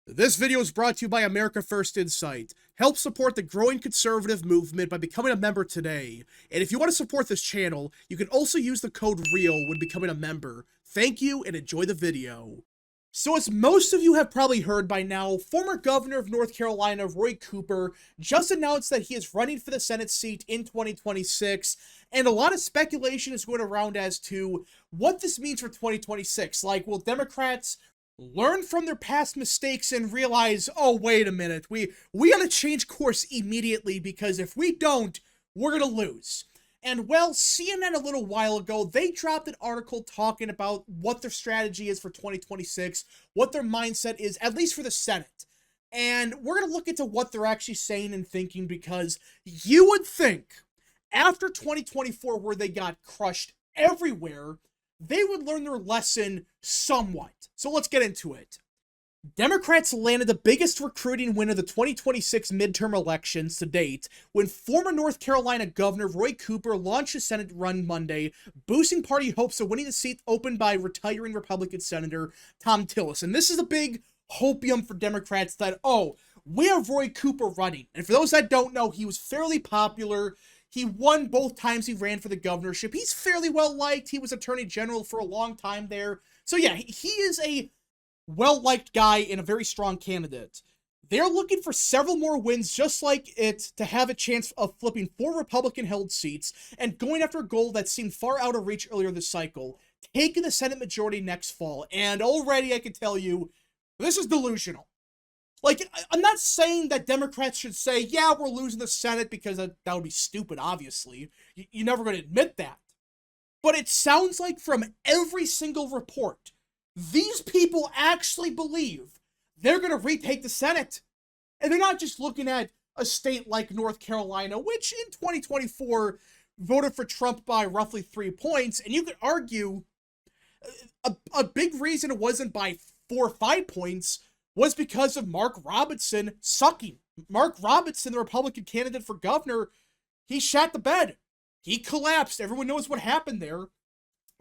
This video is brought to you by America First Insight. Help support the growing conservative movement by becoming a member today. And if you want to support this channel, you can also use the code REAL when becoming a member. Thank you and enjoy the video. So as most of you have probably heard by now, former governor of North Carolina, Roy Cooper, just announced that he is running for the Senate seat in 2026, and a lot of speculation is going around as to what this means for 2026. Like, will Democrats learn from their past mistakes and realize, oh, wait a minute, we gotta change course immediately, because if we don't, we're gonna lose. And well, CNN a little while ago, they dropped an article talking about what their strategy is for 2026, what their mindset is, at least for the Senate. And we're going to look into what they're actually saying and thinking, because you would think after 2024, where they got crushed everywhere, they would learn their lesson somewhat. So let's get into it. Democrats landed the biggest recruiting win of the 2026 midterm elections to date when former North Carolina Governor Roy Cooper launched his Senate run Monday, boosting party hopes of winning the seat opened by retiring Republican Senator Tom Tillis. And this is a big hopium for Democrats that, oh, we have Roy Cooper running. And for those that don't know, he was fairly popular. He won both times he ran for the governorship. He's fairly well liked. He was Attorney General for a long time there. So yeah, he is a well-liked guy and a very strong candidate. They're looking for several more wins just like it to have a chance of flipping 4 Republican-held seats and going after a goal that seemed far out of reach earlier this cycle, taking the Senate majority next fall. And already I can tell you, this is delusional. Like, I'm not saying that Democrats should say, yeah, we're losing the Senate, because that would be stupid, obviously. You're never going to admit that. But it sounds like from every single report, these people actually believe they're going to retake the Senate. And they're not just looking at a state like North Carolina, which in 2024 voted for Trump by roughly 3 points. And you could argue a big reason it wasn't by 4 or 5 points was because of Mark Robinson sucking. Mark Robinson, the Republican candidate for governor, he shat the bed. He collapsed. Everyone knows what happened there.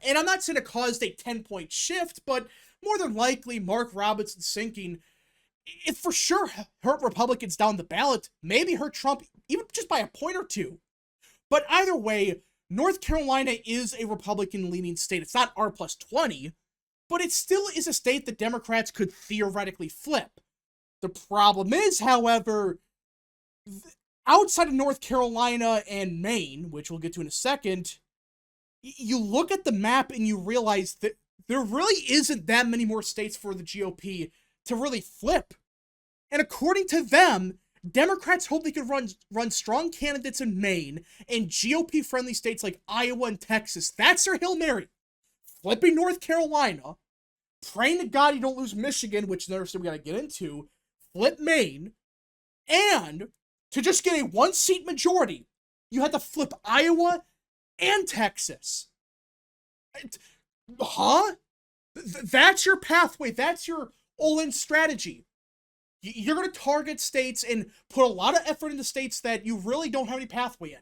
And I'm not saying it caused a 10-point shift, but more than likely, Mark Robinson sinking, it for sure hurt Republicans down the ballot, maybe hurt Trump even just by a point or two. But either way, North Carolina is a Republican-leaning state. It's not R plus 20, but it still is a state that Democrats could theoretically flip. The problem is, however, outside of North Carolina and Maine, which we'll get to in a second, you look at the map and you realize that there really isn't that many more states for the GOP to really flip. And according to them, Democrats hope they could run strong candidates in Maine and GOP-friendly states like Iowa and Texas. That's their Hail Mary. Flipping North Carolina, praying to God you don't lose Michigan, which there's we gotta get into, flip Maine, and to just get a 1-seat majority, you had to flip Iowa and Texas. Huh? That's your pathway. That's your all-in strategy. You're going to target states and put a lot of effort into states that you really don't have any pathway in.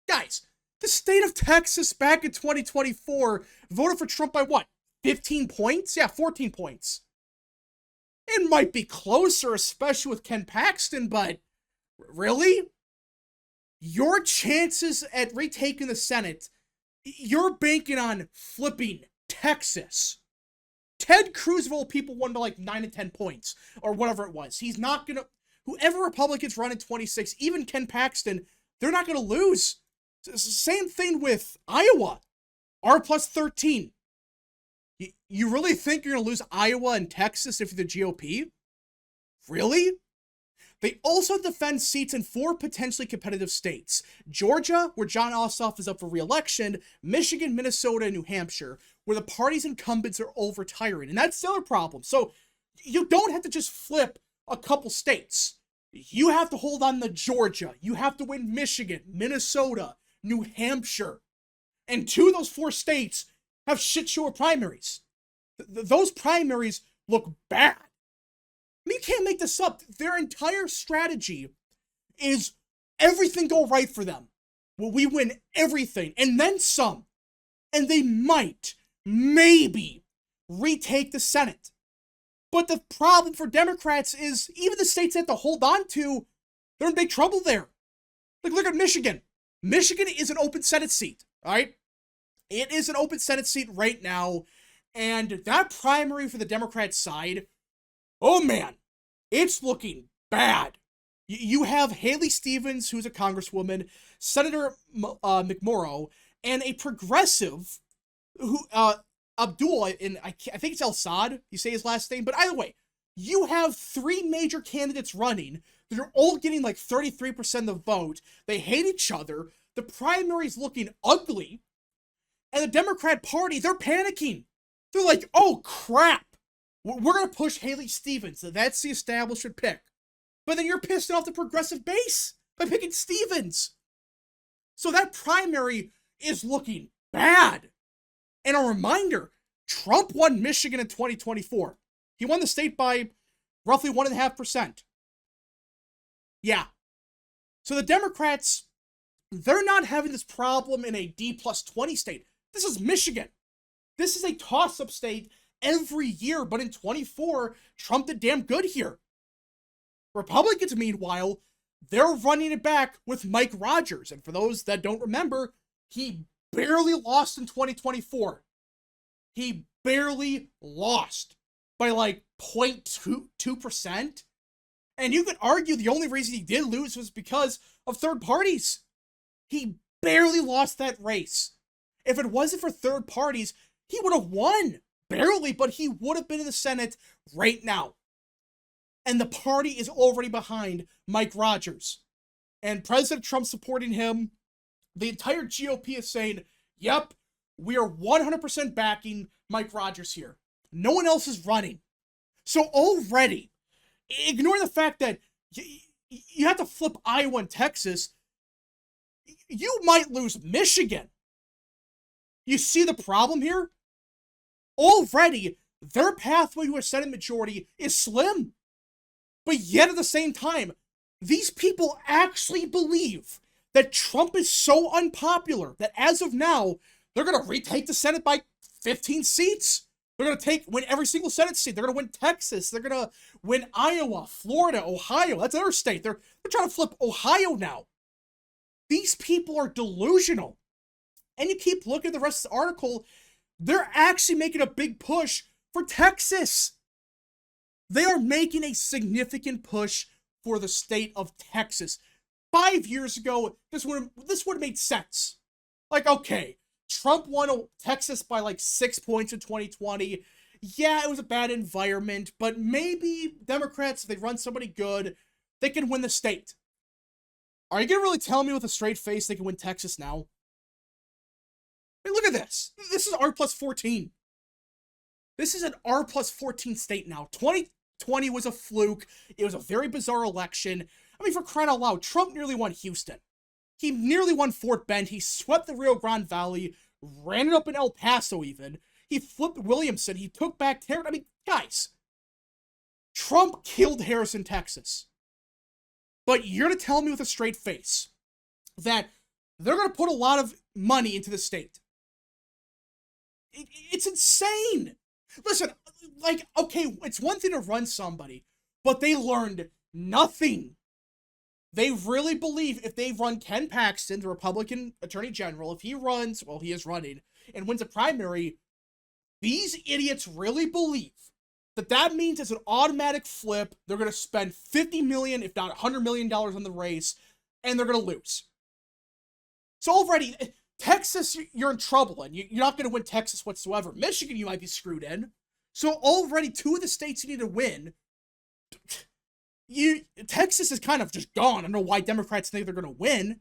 Guys, the state of Texas back in 2024 voted for Trump by what? 15 points? Yeah, 14 points. It might be closer, especially with Ken Paxton, but really? Your chances at retaking the Senate, you're banking on flipping Texas. Ted Cruz of all people won by like 9 to 10 points, or whatever it was. He's not going to, whoever Republicans run in 26, even Ken Paxton, they're not going to lose. Same thing with Iowa, R plus 13. You really think you're going to lose Iowa and Texas if you're the GOP? Really? They also defend seats in 4 potentially competitive states: Georgia, where Jon Ossoff is up for re-election, Michigan, Minnesota, and New Hampshire, where the party's incumbents are all retiring. And that's the other problem. So you don't have to just flip a couple states. You have to hold on to Georgia. You have to win Michigan, Minnesota, New Hampshire. And 2 of those 4 states have shit show primaries. Those primaries look bad. I mean, you can't make this up. Their entire strategy is everything go right for them. Well, we win everything, and then some. And they might, maybe, retake the Senate. But the problem for Democrats is even the states they have to hold on to, they're in big trouble there. Like, look at Michigan. Michigan is an open Senate seat, all right? It is an open Senate seat right now, and that primary for the Democrat side, oh man, it's looking bad. You have Haley Stevens, who's a congresswoman, Senator McMorrow, and a progressive who Abdul, and I think it's El Sad, you say his last name, but either way, you have three major candidates running that are all getting like 33% of the vote. They hate each other. The primary's looking ugly. And the Democrat Party, they're panicking. They're like, oh crap, we're going to push Haley Stevens. That's the establishment pick. But then you're pissing off the progressive base by picking Stevens. So that primary is looking bad. And a reminder, Trump won Michigan in 2024. He won the state by roughly 1.5%. Yeah. So the Democrats, they're not having this problem in a D+20 state. This is Michigan. This is a toss-up state every year, but in 24, Trump did damn good here. Republicans, meanwhile, they're running it back with Mike Rogers. And for those that don't remember, he barely lost in 2024. He barely lost by like 0.2%. And you could argue the only reason he did lose was because of third parties. He barely lost that race. If it wasn't for third parties, he would have won. Barely, but he would have been in the Senate right now. And the party is already behind Mike Rogers. And President Trump supporting him. The entire GOP is saying, yep, we are 100% backing Mike Rogers here. No one else is running. So already, ignore the fact that you have to flip Iowa and Texas, you might lose Michigan. You see the problem here? Already, their pathway to a Senate majority is slim. But yet at the same time, these people actually believe that Trump is so unpopular that as of now, they're going to retake the Senate by 15 seats. They're going to win every single Senate seat. They're going to win Texas. They're going to win Iowa, Florida, Ohio. That's another state. They're trying to flip Ohio now. These people are delusional. And you keep looking at the rest of the article, they're actually making a big push for Texas. They are making a significant push for the state of Texas. 5 years ago, this would have made sense. Like, okay, Trump won Texas by like 6 points in 2020. Yeah, it was a bad environment, but maybe Democrats, if they run somebody good, they can win the state. Are you going to really tell me with a straight face they can win Texas now? I mean, look at this. This is R plus 14. This is an R plus 14 state now. 2020 was a fluke. It was a very bizarre election. I mean, for crying out loud, Trump nearly won Houston. He nearly won Fort Bend. He swept the Rio Grande Valley, ran it up in El Paso even. He flipped Williamson. He took back Tarrant. I mean, guys, Trump killed Harrison, Texas. But you're going to tell me with a straight face that they're going to put a lot of money into the state. It's insane. Listen, like, okay, it's one thing to run somebody, but they learned nothing. They really believe if they run Ken Paxton, the Republican Attorney General, if he runs, well, he is running, and wins a primary, these idiots really believe that means it's an automatic flip. They're going to spend $50 million, if not $100 million on the race, and they're going to lose. So already, Texas, you're in trouble, and you're not going to win Texas whatsoever. Michigan, you might be screwed in. So already, two of the states you need to win, Texas is kind of just gone. I don't know why Democrats think they're going to win.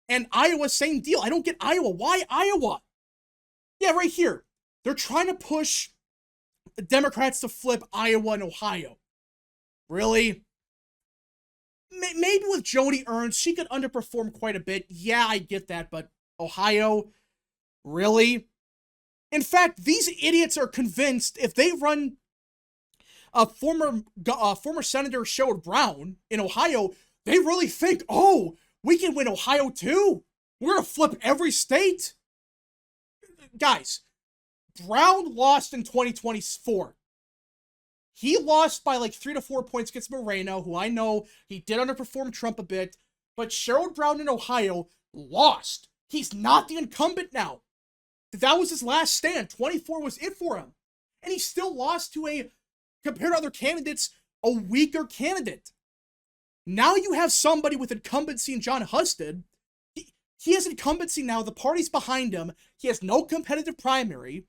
And Iowa, same deal. I don't get Iowa. Why Iowa? Yeah, right here. They're trying to push the Democrats to flip Iowa and Ohio. Really? Maybe with Joni Ernst, she could underperform quite a bit. Yeah, I get that, but Ohio? Really? In fact, these idiots are convinced if they run former Senator Sherrod Brown in Ohio, they really think, oh, we can win Ohio too. We're going to flip every state. Guys, Brown lost in 2024. He lost by like 3 to 4 points against Moreno, who I know he did underperform Trump a bit, but Sherrod Brown in Ohio lost. He's not the incumbent now. That was his last stand. 24 was it for him. And he still lost to a, compared to other candidates, a weaker candidate. Now you have somebody with incumbency in John Husted. He has incumbency now. The party's behind him. He has no competitive primary,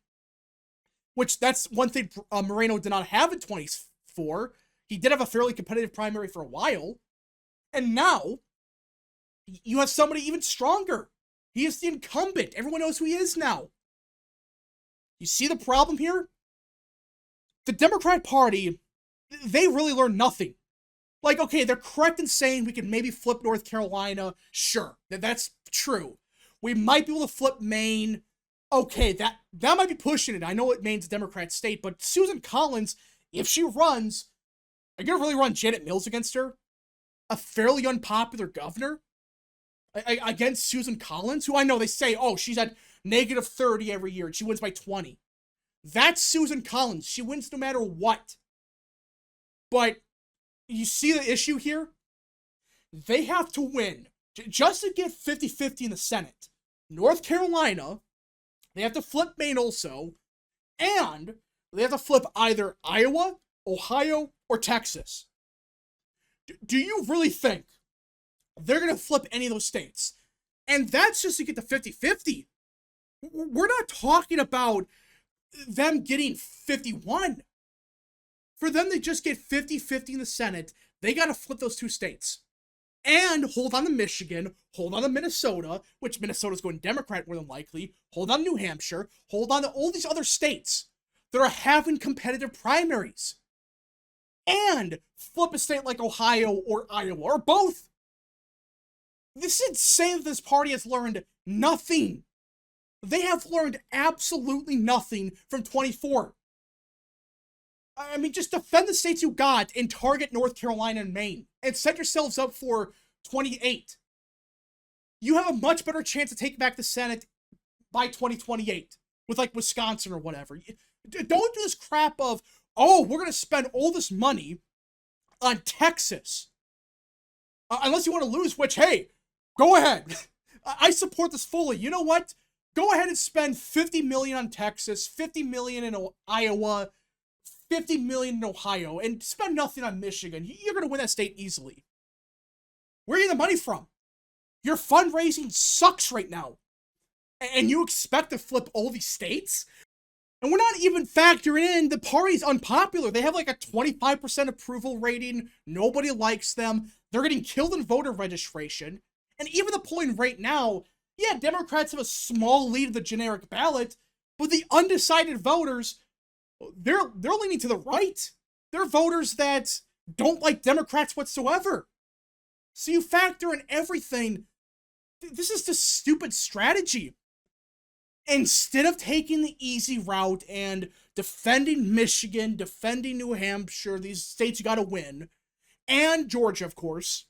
which that's one thing Moreno did not have in 24. He did have a fairly competitive primary for a while. And now you have somebody even stronger. He is the incumbent. Everyone knows who he is now. You see the problem here? The Democrat Party, they really learned nothing. Like, okay, they're correct in saying we could maybe flip North Carolina. Sure, that's true. We might be able to flip Maine. Okay, that might be pushing it. I know Maine's a Democrat state, but Susan Collins, if she runs, are you going to really run Janet Mills against her? A fairly unpopular governor? Against Susan Collins, who I know they say, oh, she's at negative 30 every year and she wins by 20. That's Susan Collins. She wins no matter what. But you see the issue here? They have to win. Just to get 50-50 in the Senate. North Carolina, they have to flip Maine also, and they have to flip either Iowa, Ohio, or Texas. Do you really think they're going to flip any of those states? And that's just to get to 50-50. We're not talking about them getting 51. For them to just get 50-50 in the Senate, they got to flip those two states. And hold on to Michigan, hold on to Minnesota, which Minnesota's going Democrat more than likely, hold on to New Hampshire, hold on to all these other states that are having competitive primaries. And flip a state like Ohio or Iowa, or both. This is insane that this party has learned nothing. They have learned absolutely nothing from 24. I mean, just defend the states you got and target North Carolina and Maine and set yourselves up for 28. You have a much better chance to take back the Senate by 2028 with like Wisconsin or whatever. Don't do this crap of, oh, we're going to spend all this money on Texas. Unless you want to lose, which, hey, go ahead. I support this fully. You know what? Go ahead and spend $50 million on Texas, $50 million in Iowa, $50 million in Ohio, and spend nothing on Michigan. You're going to win that state easily. Where are you getting the money from? Your fundraising sucks right now. And you expect to flip all these states? And we're not even factoring in the party's unpopular. They have like a 25% approval rating. Nobody likes them. They're getting killed in voter registration. And even the polling right now, yeah, Democrats have a small lead in the generic ballot, but the undecided voters, they're leaning to the right. They're voters that don't like Democrats whatsoever. So you factor in everything. This is just stupid strategy. Instead of taking the easy route and defending Michigan, defending New Hampshire, these states you gotta win, and Georgia, of course,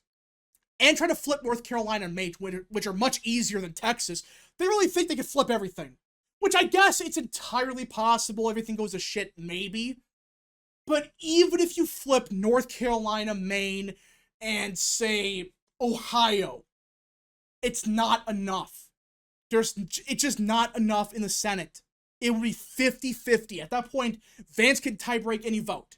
and try to flip North Carolina and Maine, which are much easier than Texas, they really think they can flip everything. Which I guess it's entirely possible. Everything goes to shit, maybe. But even if you flip North Carolina, Maine, and say Ohio, it's not enough. It's just not enough in the Senate. It would be 50-50. At that point, Vance can tie-break any vote.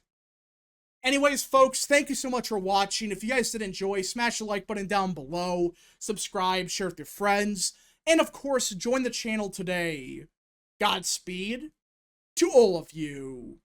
Anyways, folks, thank you so much for watching. If you guys did enjoy, smash the like button down below, subscribe, share with your friends, and of course, join the channel today. Godspeed to all of you.